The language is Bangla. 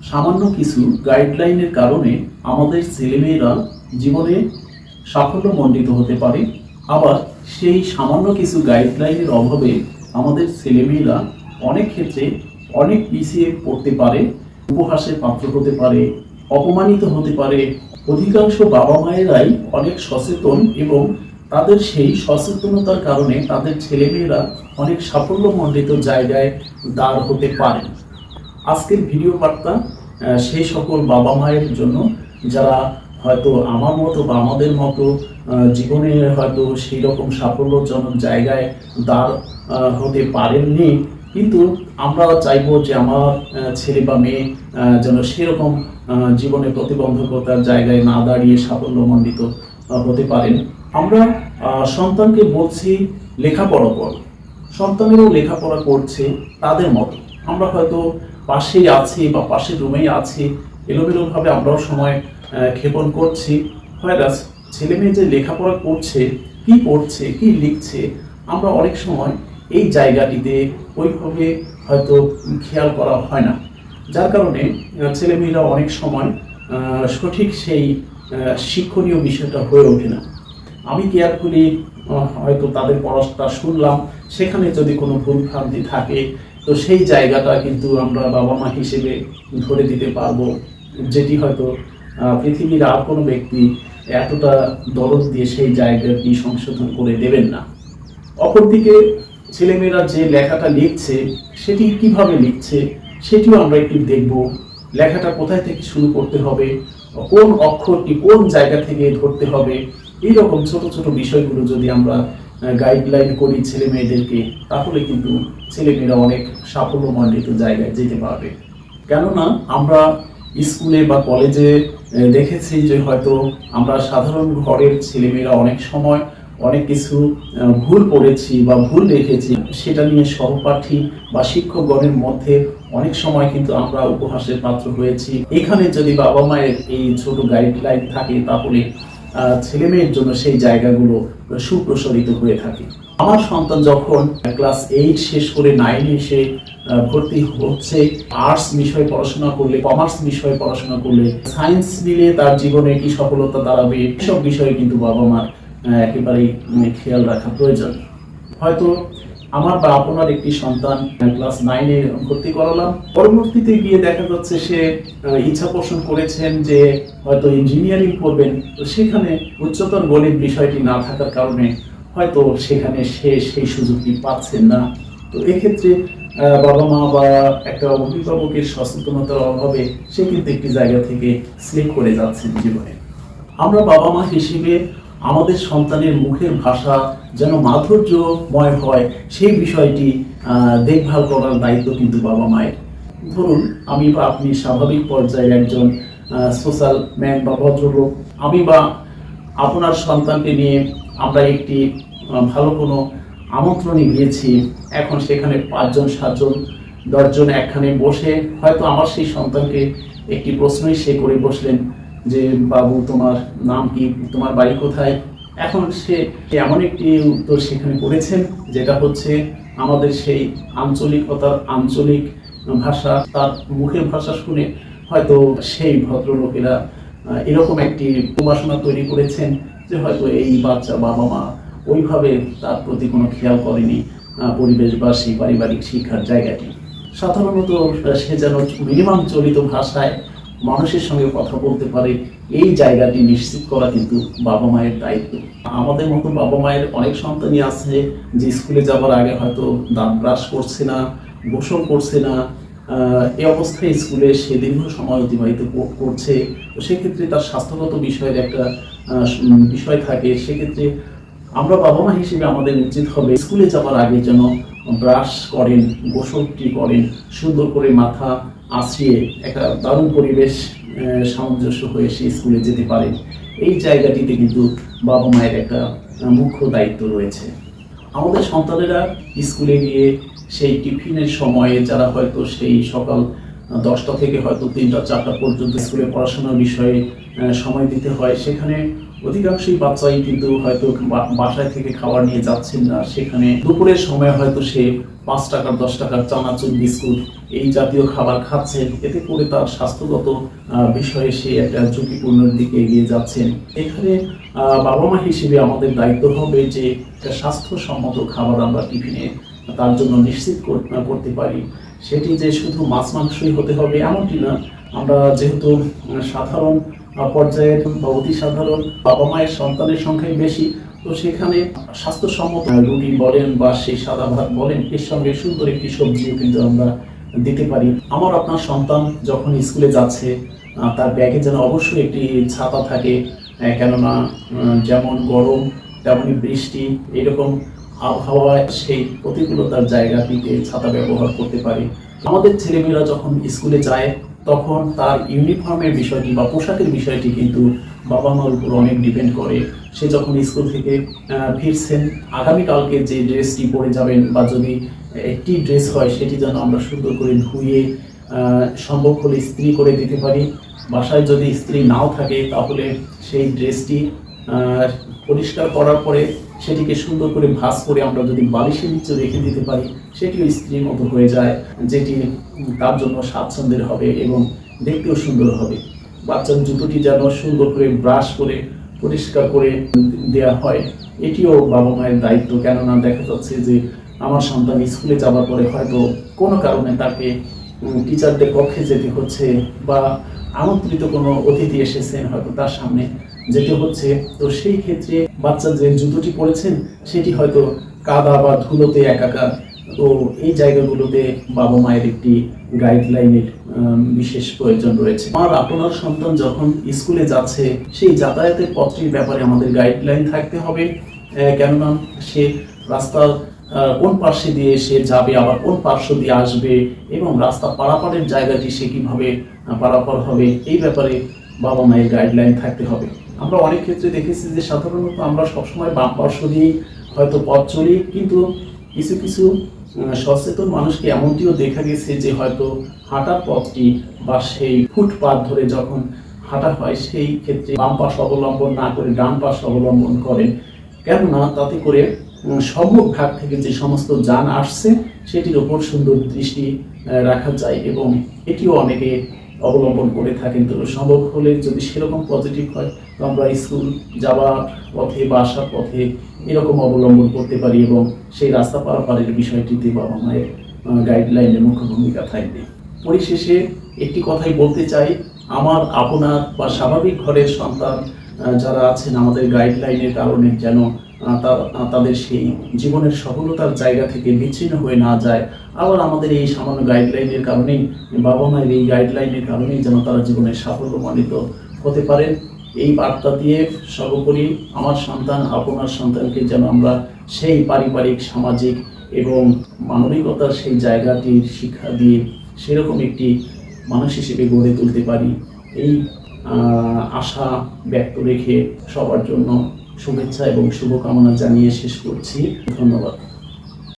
সামান্য কিছু গাইডলাইনের কারণে আমাদের ছেলেমেয়েরা জীবনে সাফল্যমণ্ডিত হতে পারে। আবার সেই সামান্য কিছু গাইডলাইনের অভাবে আমাদের ছেলেমেয়েরা অনেক ক্ষেত্রে অনেক পিছিয়ে পড়তে পারে, উপহাসের পাত্র হতে পারে, অপমানিত হতে পারে। অধিকাংশ বাবা মায়েরাই অনেক সচেতন এবং তাদের সেই সচেতনতার কারণে তাদের ছেলেমেয়েরা অনেক সাফল্যমণ্ডিত জায়গায় দাঁড় হতে পারে। আজকের ভিডিও বার্তা সেই সকল বাবা মায়ের জন্য যারা হয়তো আমার মতো বা আমাদের মতো জীবনে হয়তো সেই রকম সাফল্যজনক জায়গায় দাঁড় হতে পারেননি, কিন্তু আমরা চাইবো যে আমার ছেলে বা মেয়ে যেন সেরকম জীবনে প্রতিবন্ধকতার জায়গায় না দাঁড়িয়ে সাফল্যমণ্ডিত হতে পারেন। আমরা সন্তানকে বলছি লেখাপড়া কর, সন্তানেরও লেখাপড়া করছে তাদের মতো। আমরা হয়তো পাশেই আছি বা পাশের রুমেই আছি, এলোমেলোভাবে আমরাও সময় ক্ষেপণ করছি। হয়তো ছেলে মেয়ে যে লেখাপড়া করছে, কি পড়ছে, কি লিখছে, আমরা অনেক সময় এই জায়গাটিতে ওইভাবে হয়তো খেয়াল করা হয় না, যার কারণে ছেলেমেয়েরা অনেক সময় সঠিক সেই শিক্ষণীয় বিষয়টা হয়ে ওঠে না। আমি কেয়ারফুলি হয়তো তাদের পড়াশোনা শুনলাম, সেখানে যদি কোনো ভুল ভ্রান্তি থাকে তো সেই জায়গাটা কিন্তু আমরা বাবা মা হিসেবে ধরে দিতে পারবো, যেটি হয়তো পৃথিবীর আর কোনো ব্যক্তি এতটা দরদ দিয়ে সেই জায়গাটি সংশোধন করে দেবেন না। অপরদিকে ছেলেমেয়েরা যে লেখাটা লিখছে সেটি কিভাবে লিখছে সেটিও আমরা একটু দেখব। লেখাটা কোথায় থেকে শুরু করতে হবে, কোন অক্ষরটি কোন জায়গা থেকে ধরতে হবে, এইরকম ছোট ছোট বিষয়গুলো যদি আমরা গাইডলাইন করি ছেলে মেয়েদেরকে, তাহলে কিন্তু ছেলেমেয়েরা অনেক সাফল্যমণ্ডিত জায়গায় যেতে পারবে। কেননা আমরা স্কুলে বা কলেজে দেখেছি যে হয়তো আমরা সাধারণ ঘরের ছেলেমেয়েরা অনেক সময় অনেক কিছু ভুল পড়েছি বা ভুল রেখেছি, সেটা নিয়ে সহপাঠী বা শিক্ষকগণের মধ্যে অনেক সময় কিন্তু আমরা উপহাসের পাত্র হয়েছি। এখানে যদি বাবা মায়ের এই ছোট গাইডলাইন থাকে তাহলে ছেলে মেয়ের জন্য সেই জায়গাগুলো সুপ্রসারিত হয়ে থাকে। আমার সন্তান যখন ক্লাস 8 শেষ করে 9 এসে ভর্তি হচ্ছে, আর্টস বিষয়ে পড়াশোনা করলে, কমার্স বিষয়ে পড়াশোনা করলে, সায়েন্স নিলে তার জীবনে কি সফলতা দাঁড়াবে, এসব বিষয়ে কিন্তু বাবা মার একেবারেই খেয়াল রাখা প্রয়োজন। হয়তো আমার বা আপনার একটি সন্তান ক্লাস 9-এ ভর্তি করালাম, পরবর্তীতে গিয়ে দেখা যাচ্ছে সে ইচ্ছা পোষণ করেছেন যে হয়তো ইঞ্জিনিয়ারিং করবেন, তো সেখানে উচ্চতর গণিত বিষয়টি না থাকার কারণে হয়তো সেখানে সে সেই সুযোগটি পাচ্ছেন না। তো এক্ষেত্রে বাবা মা বা একটা অভিভাবকের সচেতনতার অভাবে সে কিন্তু একটি জায়গা থেকে স্লিপ করে যাচ্ছেন জীবনে। আমরা বাবা মা হিসেবে আমাদের সন্তানের মুখের ভাষা যেন মাধুর্যময় হয় সেই বিষয়টি দেখভাল করার দায়িত্ব কিন্তু বাবা মায়ের। ধরুন আমি বা আপনি স্বাভাবিক পর্যায়ে একজন সোশ্যাল ম্যান বা ভদ্রলোক, আমি বা আপনার সন্তানকে নিয়ে আমরা একটি ভালো কোনো আমন্ত্রণে গিয়েছি। এখন সেখানে 5 জন 7 জন 10 জন একখানে বসে হয়তো আমার সেই সন্তানকে একটি প্রশ্নই সে করে বসলেন যে বাবু তোমার নাম কি, তোমার বাড়ি কোথায়। এখন সে এমন একটি উত্তর সেখানে করেছেন যেটা হচ্ছে আমাদের সেই আঞ্চলিকতার আঞ্চলিক ভাষা, তার মুখের ভাষা শুনে হয়তো সেই ভদ্রলোকেরা এরকম একটি উপাসনা তৈরি করেছেন যে হয়তো এই বাচ্চা বাবা মা ওইভাবে তার প্রতি কোনো খেয়াল করেনি পরিবেশ বা সেই পারিবারিক শিক্ষার জায়গাটি। সাধারণত সে যেন মিনিমাম চলিত ভাষায় মানুষের সঙ্গে কথা বলতে পারে, এই জায়গাটি নিশ্চিত করা কিন্তু বাবা মায়ের দায়িত্ব। আমাদের মতো বাবা মায়ের অনেক সন্তানই আছে যে স্কুলে যাবার আগে হয়তো দাঁত ব্রাশ করছে না, গোসল করছে না, এই অবস্থায় স্কুলে সে দীর্ঘ সময় অতিবাহিত করছে। তো সেক্ষেত্রে তার স্বাস্থ্যগত বিষয়ের একটা বিষয় থাকে। সেক্ষেত্রে আমরা বাবা মা হিসেবে আমাদের উচিত হবে স্কুলে যাওয়ার আগে যেন ব্রাশ করেন, গোসলটি করেন, সুন্দর করে মাথা আঁচড়িয়ে একটা দারুণ পরিবেশ সামঞ্জস্য হয়ে সে স্কুলে যেতে পারে। এই জায়গাটিতে কিন্তু বাবা মায়ের একটা মুখ্য দায়িত্ব রয়েছে। আমাদের সন্তানেরা স্কুলে গিয়ে সেই টিফিনের সময়ে যারা হয়তো সেই সকাল 10টা থেকে হয়তো 3টা 4টা পর্যন্ত স্কুলে পড়াশোনার বিষয়ে সময় দিতে হয়, সেখানে অধিকাংশই বাচ্চাই কিন্তু হয়তো বাসায় থেকে খাবার নিয়ে যাচ্ছেন না, সেখানে দুপুরের সময় হয়তো সে 5 টাকার 10 টাকার চানাচুর বিস্কুট এই জাতীয় খাবার খাচ্ছেন। এতে করে তার স্বাস্থ্যগত বিষয়ে সে একটা ঝুঁকিপূর্ণের দিকে এগিয়ে যাচ্ছেন। এখানে বাবা মা হিসেবে আমাদের দায়িত্ব হবে যে একটা স্বাস্থ্যসম্মত খাবার আমরা টিফিনে তার জন্য নিশ্চিত করতে পারি। সেটি যে শুধু মাছ মাংসই হতে হবে এমনটি না। আমরা যেহেতু সাধারণ পর্যায়ের বা অতি সাধারণ বাবা মায়ের সন্তানের সংখ্যাই বেশি, তো সেখানে স্বাস্থ্যসম্মত রুটি বলেন বা সেই সাদা ভাত বলেন, এর সঙ্গে সুন্দর একটি সবজিও কিন্তু আমরা দিতে পারি। আমার আপনার সন্তান যখন স্কুলে যাচ্ছে তার ব্যাগে যেন অবশ্যই একটি ছাতা থাকে, কেননা যেমন গরম তেমনই বৃষ্টি এরকম আবহাওয়ায় সেই প্রতিকূলতার জায়গাটিতে ছাতা ব্যবহার করতে পারে। আমাদের ছেলেমেয়েরা যখন স্কুলে যায় তখন তার ইউনিফর্মের বিষয়টি বা পোশাকের বিষয়টি কিন্তু বাবা মার উপর অনেক ডিপেন্ড করে। সে যখন স্কুল থেকে ফিরছেন, আগামীকালকে যে ড্রেসটি পরে যাবেন বা যদি একটি ড্রেস হয় সেটি যেন আমরা সুন্দর করে ধুয়ে সম্ভব হলে ইস্ত্রি করে দিতে পারি। বাসায় যদি ইস্ত্রি নাও থাকে তাহলে সেই ড্রেসটি পরিষ্কার করার পরে সেটিকে সুন্দর করে ভাঁজ করে আমরা যদি বালিশের নিচে রেখে দিতে পারি, সেটিও ইস্ত্রির মতো হয়ে যায়, যেটি তার জন্য স্বাচ্ছন্দ্যের হবে এবং দেখতেও সুন্দর হবে। বাচ্চার জুতোটি যেন সুন্দর করে ব্রাশ করে পরিষ্কার করে দেওয়া হয়, এটিও বাবা মায়ের দায়িত্ব। কেননা দেখা যাচ্ছে যে আমার সন্তান স্কুলে যাওয়ার পরে হয়তো কোনো কারণে তাকে টিচারদের কক্ষে যেতে হচ্ছে বা আমন্ত্রিত কোনো অতিথি এসেছেন হয়তো তার সামনে যেতে হচ্ছে, তো সেই ক্ষেত্রে বাচ্চা যে জুতোটি পরেছেন সেটি হয়তো কাদা বা ধুলোতে একাকার। তো এই জায়গাগুলোতে বাবা মায়ের একটি গাইডলাইনের বিশেষ প্রয়োজন রয়েছে। আমার আপনার সন্তান যখন স্কুলে যাচ্ছে সেই যাতায়াতের পথটির ব্যাপারে আমাদের গাইডলাইন থাকতে হবে, কেননা সে রাস্তার কোন পার্শ্বে দিয়ে সে যাবে, আবার কোন পার্শ্ব দিয়ে আসবে এবং রাস্তা পারাপারের জায়গাটি সে কিভাবে পারাপার হবে, এই ব্যাপারে বাবা মায়ের গাইডলাইন থাকতে হবে। আমরা অনেক ক্ষেত্রে দেখেছি যে সাধারণত আমরা সবসময় বাম পার্শ্ব দিয়েই হয়তো পথ চলি, কিন্তু কিছু কিছু সচেতন মানুষকে এমনটিও দেখা গেছে যে হয়তো হাঁটার পথটি বা সেই ফুটপাথ ধরে যখন হাঁটা হয় সেই ক্ষেত্রে বাম পাশ অবলম্বন না করে ডান পাশ অবলম্বন করেন, কেননা তাতে করে সম্মুখ ভাগ থেকে যে সমস্ত যান আসছে সেটির ওপর সুন্দর দৃষ্টি রাখা যায় এবং এটিও অনেকে অবলম্বন করে থাকেন। তো সম্ভব হলে যদি সেরকম পজিটিভ হয় তো আমরা স্কুল যাওয়ার পথে বা আসার পথে এরকম অবলম্বন করতে পারি এবং সেই রাস্তা পারাপারের বিষয়টিতে বাবা মায়ের গাইডলাইনের মুখ্য ভূমিকা থাকবে। পরিশেষে একটি কথাই বলতে চাই, আমার আপনার বা স্বাভাবিক ঘরের সন্তান যারা আছেন আমাদের গাইডলাইনের কারণে যেন তাদের সেই জীবনের সফলতার জায়গা থেকে বিচ্ছিন্ন হয়ে না যায়, আবার আমাদের এই সামান্য গাইডলাইনের কারণেই বাবা মায়ের এই গাইডলাইনের কারণেই যেন তারা জীবনের সাফল্যমণ্ডিত হতে পারেন। এই বার্তা দিয়ে সর্বোপরি আমার সন্তান আপনার সন্তানকে যেন আমরা সেই পারিবারিক সামাজিক এবং মানবিকতার সেই জায়গাটির শিক্ষা দিয়ে সেরকম একটি মানুষ হিসেবে গড়ে তুলতে পারি, এই আশা ব্যক্ত রেখে সবার জন্য শুভেচ্ছা এবং শুভকামনা জানিয়ে শেষ করছি। ধন্যবাদ।